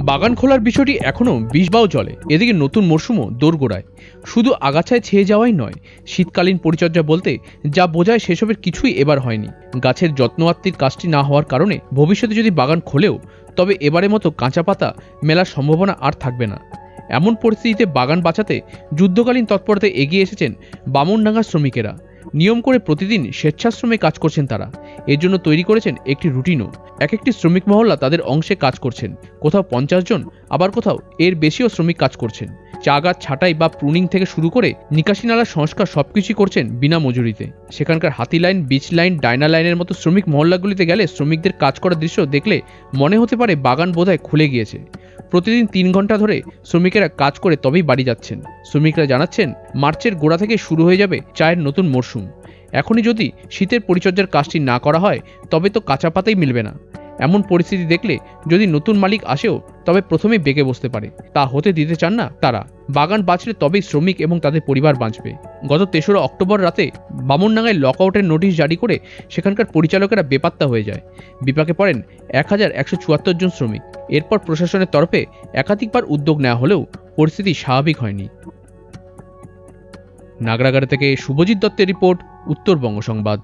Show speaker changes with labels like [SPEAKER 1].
[SPEAKER 1] বাগান খোলার বিষয়টি এখনও বিষবাও চলে। এদিকে নতুন মরশুমও দোরগোড়ায়। শুধু আগাছায় ছেয়ে যাওয়াই নয়, শীতকালীন পরিচর্যা বলতে যা বোঝায় সেসবের কিছুই এবার হয়নি। গাছের যত্নআত্তির কাজটি না হওয়ার কারণে ভবিষ্যতে যদি বাগান খোলেও, তবে এবারের মতো কাঁচা পাতা মেলার সম্ভাবনা আর থাকবে না। এমন পরিস্থিতিতে বাগান বাঁচাতে যুদ্ধকালীন তৎপরতায় এগিয়ে এসেছেন বামুনডাঙ্গার শ্রমিকেরা। নিয়ম করে প্রতিদিন স্বেচ্ছাশ্রমে কাজ করছেন তারা। এর জন্য তৈরি করেছেন একটি রুটিনও। এক একটি শ্রমিক মহল্লা তাদের অংশে কাজ করছেন। কোথাও 50 জন, আবার কোথাও এর বেশিও শ্রমিক কাজ করছেন। চা গাছ ছাঁটাই বা প্রুনিং থেকে শুরু করে নিকাশি নালার সংস্কার সবকিছুই করছেন বিনা মজুরিতে। সেখানকার হাতি লাইন, বিচ লাইন, ডায়না লাইনের মতো শ্রমিক মহল্লাগুলিতে গেলে শ্রমিকদের কাজ করার দৃশ্য দেখলে মনে হতে পারে বাগান বোধহয় খুলে গিয়েছে। প্রতিদিন 3 ঘন্টা ধরে শ্রমিকেরা কাজ করে তবেই বাড়ি যাচ্ছেন। শ্রমিকরা জানাচ্ছেন, মার্চের গোড়া থেকে শুরু হয়ে যাবে চায়ের নতুন মরশুম। এখনই যদি শীতের পরিচর্যার কাজটি না করা হয়, তবে তো কাঁচা পাতাই মিলবে না। এমন পরিস্থিতি দেখলে যদি নতুন মালিক আসেও, তবে প্রথমেই বেঁকে বসতে পারে। তা হতে দিতে চান না তারা। বাগান বাঁচলে তবেই শ্রমিক এবং তাদের পরিবার বাঁচবে। গত 3রা অক্টোবর রাতে বামুনডাঙ্গায় লকআউটের নোটিশ জারি করে সেখানকার পরিচালকেরা বেপাত্তা হয়ে যায়। বিপাকে পড়েন 1174 জন শ্রমিক। এরপর প্রশাসনের তরফে একাধিকবার উদ্যোগ নেওয়া হলেও পরিস্থিতি স্বাভাবিক হয়নি। নাগরাগাড়া থেকে শুভজিৎ দত্তের রিপোর্ট, উত্তরবঙ্গ সংবাদ।